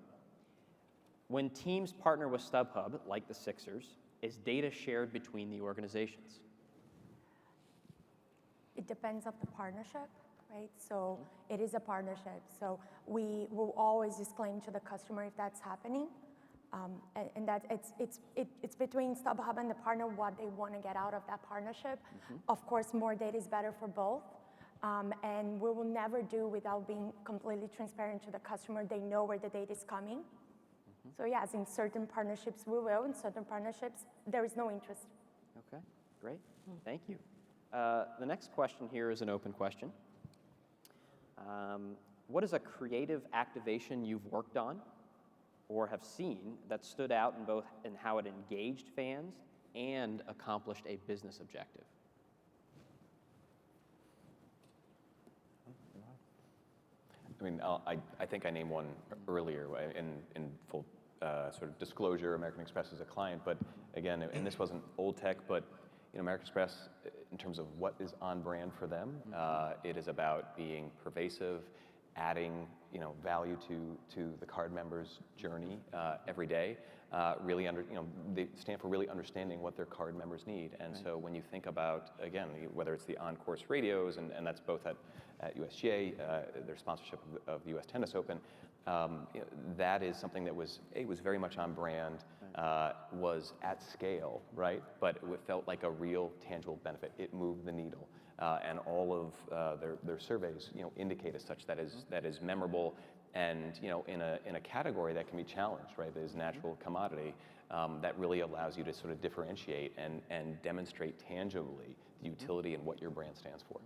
When teams partner with StubHub, like the Sixers, is data shared between the organizations? It depends on the partnership, right? So it is a partnership. So we will always disclaim to the customer if that's happening. And that it's between StubHub and the partner what they want to get out of that partnership. Of course, more data is better for both. And we will never do without being completely transparent to the customer. They know where the data is coming. So yes, in certain partnerships we will, in certain partnerships there is no interest. Okay, great, thank you. The next question here is an open question. What is a creative activation you've worked on or have seen that stood out in how it engaged fans and accomplished a business objective? I mean, I think I named one earlier in full sort of disclosure. American Express is a client, but again, and this wasn't old tech, but you know, American Express, in terms of what is on brand for them, it is about being pervasive, adding, you know, value to the card members' journey every day. Really they stand for really understanding what their card members need. And so when you think about, again, whether it's the on-course radios, and that's both at USGA, their sponsorship of the US Tennis Open, you know, that is something that was very much on brand, was at scale, right? But it felt like a real tangible benefit. It moved the needle. And all of their surveys, you know, indicate as such that is memorable, and you know, in a category that can be challenged, right? That is natural commodity, that really allows you to sort of differentiate and demonstrate tangibly the utility and what your brand stands for.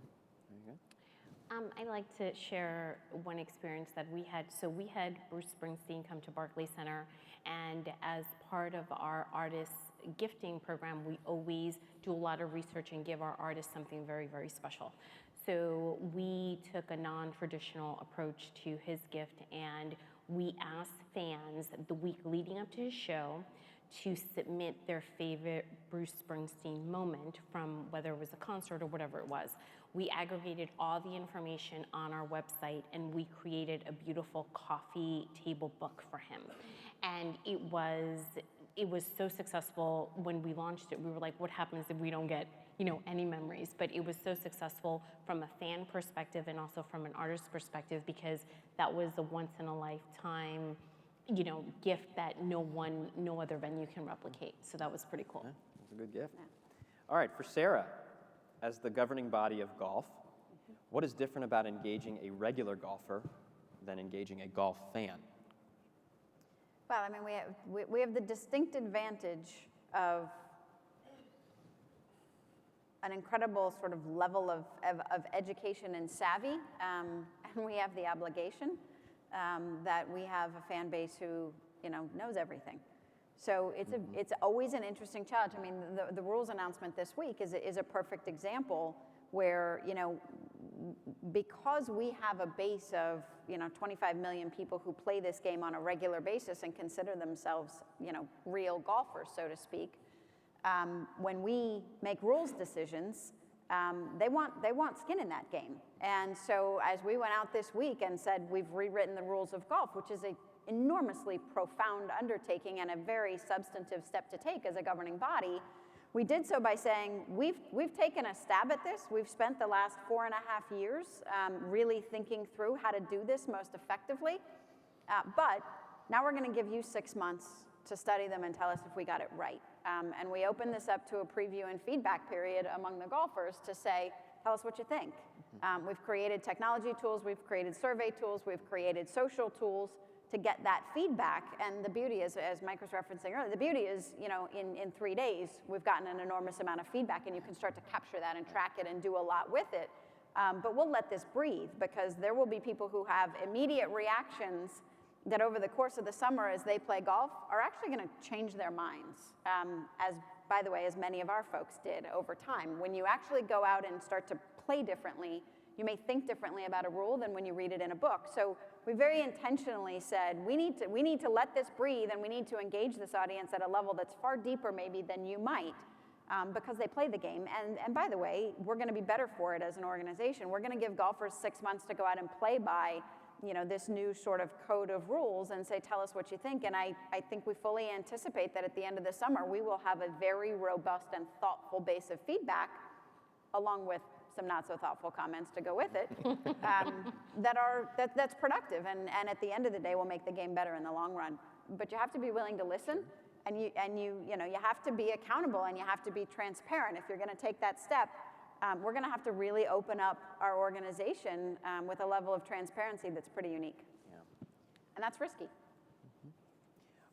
I'd like to share one experience that we had. So we had Bruce Springsteen come to Barclays Center, and as part of our artist gifting program, we always do a lot of research and give our artists something very, very special. So we took a non-traditional approach to his gift, and we asked fans the week leading up to his show to submit their favorite Bruce Springsteen moment from whether it was a concert or whatever it was. We aggregated all the information on our website, and we created a beautiful coffee table book for him. And it was so successful. When we launched it, we were like, what happens if we don't get, you know, any memories? But it was so successful from a fan perspective and also from an artist perspective, because that was a once in a lifetime gift that no other venue can replicate. So that was pretty cool. Yeah, that's a good gift. All right, for Sarah, as the governing body of golf, what is different about engaging a regular golfer than engaging a golf fan? Well, I mean, we have the distinct advantage of an incredible sort of level of education and savvy, and we have the obligation that we have a fan base who knows everything. So it's always an interesting challenge. I mean, the rules announcement this week is a perfect example where because we have a base of 25 million people who play this game on a regular basis and consider themselves real golfers, so to speak. When we make rules decisions, they want skin in that game. And so as we went out this week and said we've rewritten the rules of golf, which is an enormously profound undertaking and a very substantive step to take as a governing body, we did so by saying we've taken a stab at this. We've spent the last 4.5 years really thinking through how to do this most effectively. But now we're going to give you 6 months to study them and tell us if we got it right. And we open this up to a preview and feedback period among the golfers to say, tell us what you think. We've created technology tools, we've created survey tools, we've created social tools to get that feedback. And the beauty is, as Mike was referencing earlier, the beauty is, in 3 days, we've gotten an enormous amount of feedback, and you can start to capture that and track it and do a lot with it. But we'll let this breathe, because there will be people who have immediate reactions that over the course of the summer as they play golf are actually going to change their minds, as, by the way, as many of our folks did over time. When you actually go out and start to play differently, you may think differently about a rule than when you read it in a book. So we very intentionally said, we need to let this breathe, and we need to engage this audience at a level that's far deeper maybe than you might, because they play the game. And by the way, we're going to be better for it as an organization. We're going to give golfers 6 months to go out and play by this new sort of code of rules and say, tell us what you think. And I think we fully anticipate that at the end of the summer, we will have a very robust and thoughtful base of feedback, along with some not so thoughtful comments to go with it, that's productive. And at the end of the day, will make the game better in the long run. But you have to be willing to listen, and you have to be accountable, and you have to be transparent. If you're going to take that step, we're going to have to really open up our organization with a level of transparency that's pretty unique. Yeah. And that's risky.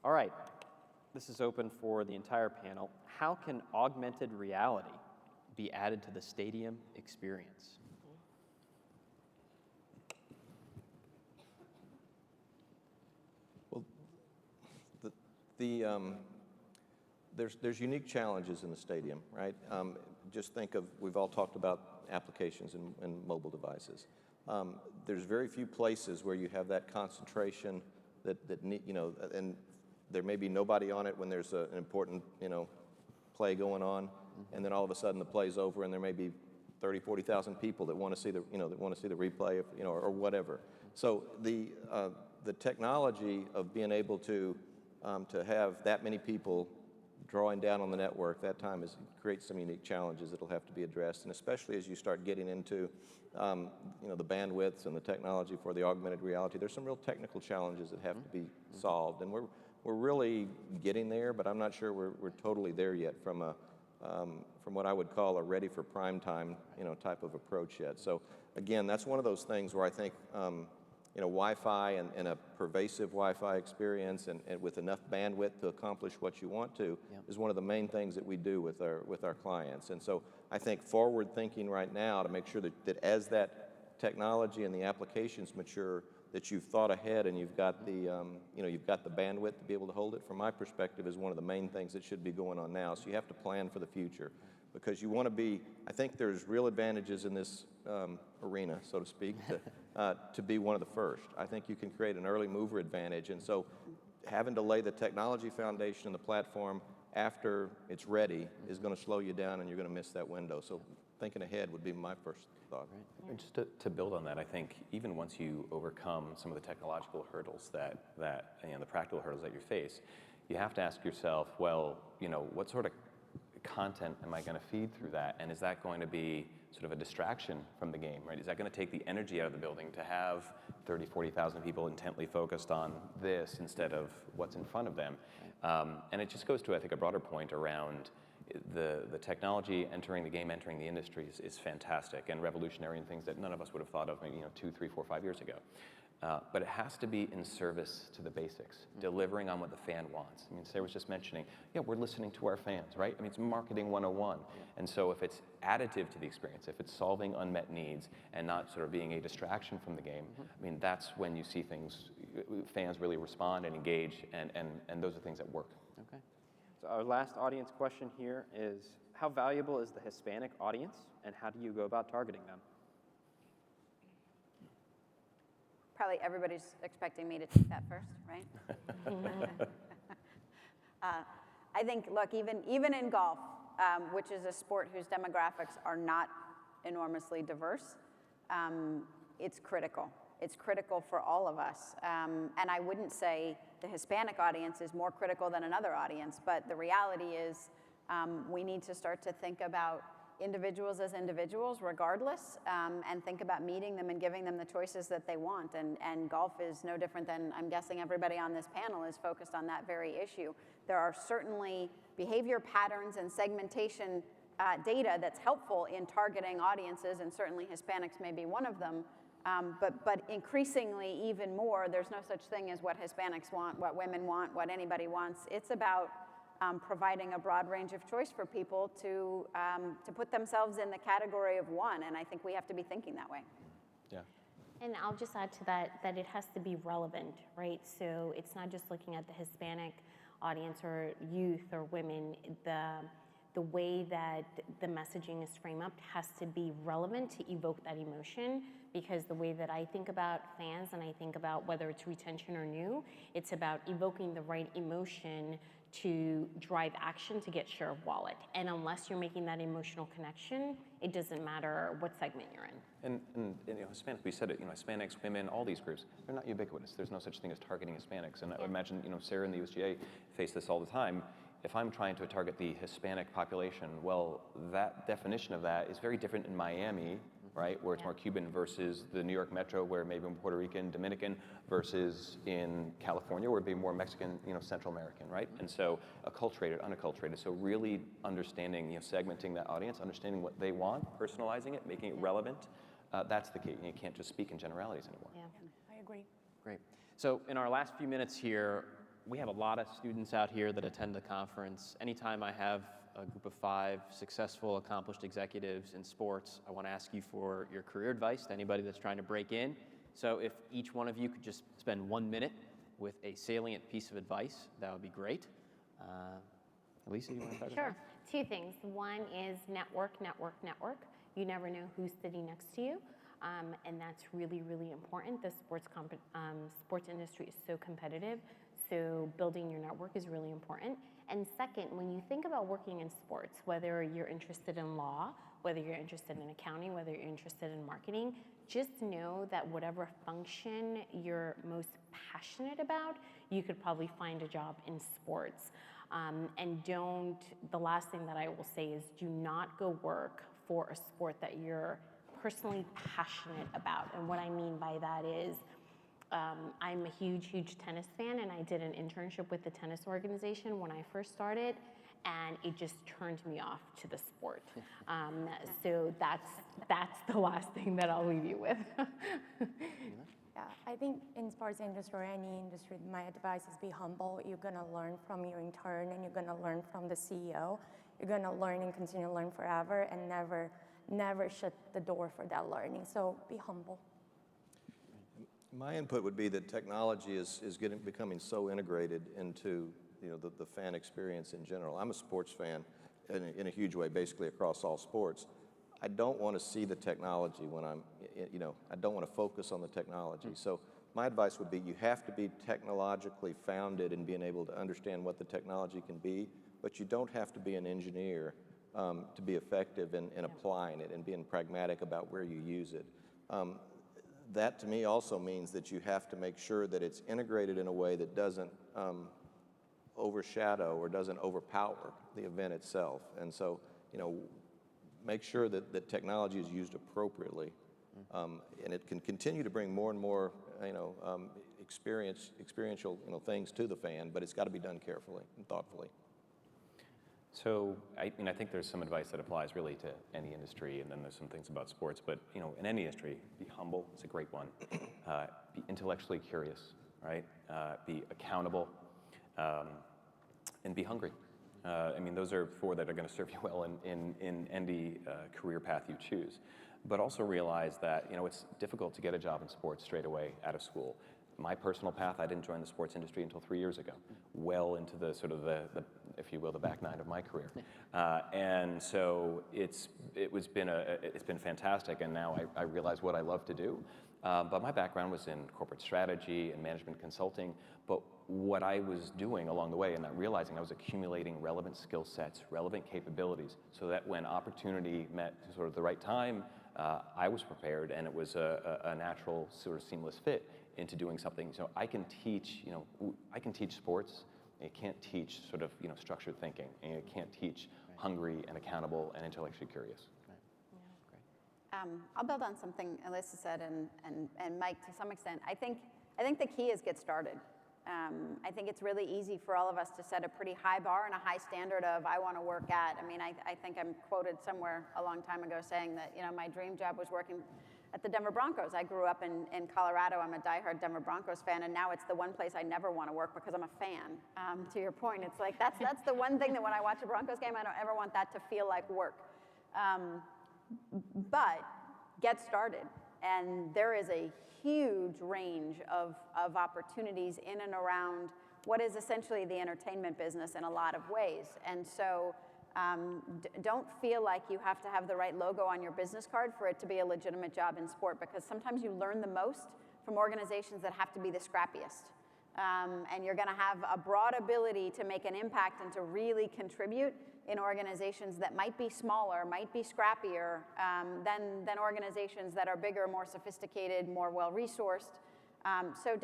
All right. This is open for the entire panel. How can augmented reality be added to the stadium experience? Well, there's unique challenges in the stadium, right? Just think of, we've all talked about applications and mobile devices. There's very few places where you have that concentration that need, and there may be nobody on it when there's an important, play going on, and then all of a sudden the play's over, and there may be 30, 40,000 people that want to see the, that want to see the replay, or whatever. So the technology of being able to have that many people drawing down on the network, that time creates some unique challenges that'll have to be addressed, and especially as you start getting into, the bandwidths and the technology for the augmented reality, there's some real technical challenges that have to be solved, and we're really getting there, but I'm not sure we're totally there yet from what I would call a ready for prime time, type of approach yet. So again, that's one of those things where I think, Wi-Fi and a pervasive Wi-Fi experience and with enough bandwidth to accomplish what you want to is one of the main things that we do with our clients. And so I think forward thinking right now to make sure that as that technology and the applications mature, that you've thought ahead and you've got the you've got the bandwidth to be able to hold it, from my perspective, is one of the main things that should be going on now. So you have to plan for the future, because you want to be, I think there's real advantages in this arena, so to speak, to be one of the first. I think you can create an early mover advantage, and so having to lay the technology foundation and the platform after it's ready is going to slow you down, and you're going to miss that window. So thinking ahead would be my first thought. Right. And just to build on that, I think even once you overcome some of the technological hurdles that the practical hurdles that you face, you have to ask yourself, well, what sort of content am I going to feed through that? And is that going to be sort of a distraction from the game, right? Is that going to take the energy out of the building to have 30, 40,000 people intently focused on this instead of what's in front of them? And it just goes to, I think, a broader point around the technology entering the game, entering the industry is fantastic and revolutionary, and things that none of us would have thought of maybe 2, 3, 4, 5 years ago. But it has to be in service to the basics, delivering on what the fan wants. I mean, Sarah was just mentioning, yeah, we're listening to our fans, right? I mean, it's marketing 101. And so if it's additive to the experience, if it's solving unmet needs and not sort of being a distraction from the game, I mean, that's when you see fans really respond and engage, and those are things that work. Okay. So our last audience question here is, how valuable is the Hispanic audience, and how do you go about targeting them? Probably everybody's expecting me to take that first, right? I think, look, even in golf, which is a sport whose demographics are not enormously diverse, it's critical. It's critical for all of us. And I wouldn't say the Hispanic audience is more critical than another audience, but the reality is we need to start to think about individuals as individuals regardless, and think about meeting them and giving them the choices that they want. And golf is no different than, I'm guessing everybody on this panel is focused on that very issue. There are certainly behavior patterns and segmentation data that's helpful in targeting audiences, and certainly Hispanics may be one of them. But increasingly, even more, there's no such thing as what Hispanics want, what women want, what anybody wants. It's about providing a broad range of choice for people to put themselves in the category of one, and I think we have to be thinking that way. Yeah. And I'll just add to that it has to be relevant, right? So it's not just looking at the Hispanic audience or youth or women. The way that the messaging is framed up has to be relevant to evoke that emotion, because the way that I think about fans and I think about whether it's retention or new, it's about evoking the right emotion to drive action to get share of wallet. And unless you're making that emotional connection, it doesn't matter what segment you're in. And Hispanics, we said it, Hispanics, women, all these groups, they're not ubiquitous. There's no such thing as targeting Hispanics. And I would imagine, Sarah and the USGA face this all the time. If I'm trying to target the Hispanic population, well, that definition of that is very different in Miami, right, where it's more Cuban, versus the New York metro, where maybe Puerto Rican, Dominican, versus in California, where it'd be more Mexican, Central American, right? And so acculturated, unacculturated. So really understanding, segmenting that audience, understanding what they want, personalizing it, making it relevant, that's the key. You can't just speak in generalities anymore. Yeah. I agree. Great. So in our last few minutes here, we have a lot of students out here that attend the conference. Anytime I have a group of 5 successful, accomplished executives in sports, I want to ask you for your career advice to anybody that's trying to break in. So if each one of you could just spend 1 minute with a salient piece of advice, that would be great. Elisa, you want to start? Sure. 2 things. One is network. You never know who's sitting next to you. And that's really, really important. The sports industry is so competitive, so building your network is really important. And second, when you think about working in sports, whether you're interested in law, whether you're interested in accounting, whether you're interested in marketing, just know that whatever function you're most passionate about, you could probably find a job in sports. And the last thing that I will say is, do not go work for a sport that you're personally passionate about. And what I mean by that is, I'm a huge tennis fan, and I did an internship with the tennis organization when I first started, and it just turned me off to the sport. So that's the last thing that I'll leave you with. Yeah, I think in sports industry or any industry, my advice is be humble. You're gonna learn from your intern, and you're gonna learn from the CEO. You're gonna learn and continue to learn forever, and never shut the door for that learning. So be humble. My input would be that technology is becoming so integrated into the fan experience in general. I'm a sports fan in a huge way, basically across all sports. I don't want to see the technology when I don't want to focus on the technology. So my advice would be, you have to be technologically founded in being able to understand what the technology can be, but you don't have to be an engineer to be effective in applying it and being pragmatic about where you use it. That to me also means that you have to make sure that it's integrated in a way that doesn't overshadow or doesn't overpower the event itself. And so, make sure that technology is used appropriately, and it can continue to bring more and more, experiential, things to the fan, but it's got to be done carefully and thoughtfully. So I think there's some advice that applies really to any industry, and then there's some things about sports. But in any industry, be humble. It's a great one. Be intellectually curious, right? Be accountable, and be hungry. Those are four that are going to serve you well in any career path you choose. But also realize that it's difficult to get a job in sports straight away out of school. My personal path, I didn't join the sports industry until 3 years ago, well into the sort of the if you will, the back nine of my career. And so it's been fantastic, and now I realize what I love to do. But my background was in corporate strategy and management consulting. But what I was doing along the way, and not realizing I was accumulating relevant skill sets, relevant capabilities, so that when opportunity met sort of the right time, I was prepared, and it was a natural sort of seamless fit into doing something. So I can teach, I can teach sports. You can't teach sort of, structured thinking, and you can't teach hungry and accountable and intellectually curious. I'll build on something Alyssa said and Mike to some extent. I think the key is get started. I think it's really easy for all of us to set a pretty high bar and a high standard of I want to work at. I think I'm quoted somewhere a long time ago saying that my dream job was working at the Denver Broncos. I grew up in Colorado. I'm a diehard Denver Broncos fan, and now it's the one place I never want to work because I'm a fan. To your point, it's like that's the one thing that when I watch a Broncos game, I don't ever want that to feel like work. But get started, and there is a huge range of opportunities in and around what is essentially the entertainment business in a lot of ways. And so don't feel like you have to have the right logo on your business card for it to be a legitimate job in sport, because sometimes you learn the most from organizations that have to be the scrappiest. And you're going to have a broad ability to make an impact and to really contribute in organizations that might be smaller, might be scrappier than organizations that are bigger, more sophisticated, more well-resourced. So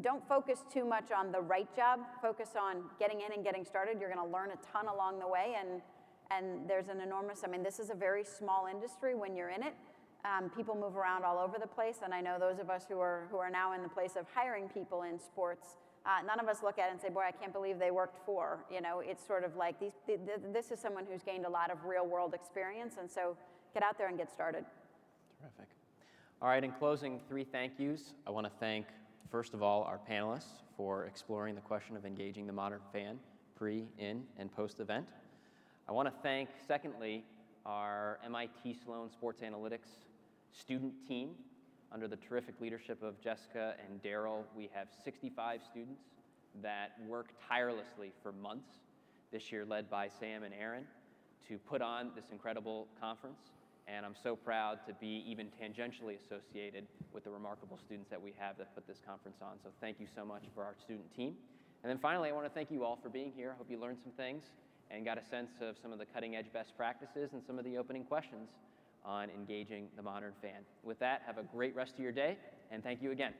don't focus too much on the right job. Focus on getting in and getting started. You're going to learn a ton along the way, and there's an enormous. This is a very small industry when you're in it. People move around all over the place, and I know those of us who are now in the place of hiring people in sports. None of us look at it and say, boy, I can't believe they worked for. It's sort of like this is someone who's gained a lot of real-world experience, and so get out there and get started. Terrific. All right, in closing, 3 thank yous. I want to thank, first of all, our panelists for exploring the question of engaging the modern fan pre, in, and post-event. I want to thank, secondly, our MIT Sloan Sports Analytics student team. Under the terrific leadership of Jessica and Daryl, we have 65 students that work tirelessly for months, this year led by Sam and Aaron, to put on this incredible conference. And I'm so proud to be even tangentially associated with the remarkable students that we have that put this conference on. So thank you so much for our student team. And then finally, I want to thank you all for being here. I hope you learned some things and got a sense of some of the cutting-edge best practices and some of the opening questions on engaging the modern fan. With that, have a great rest of your day, and thank you again.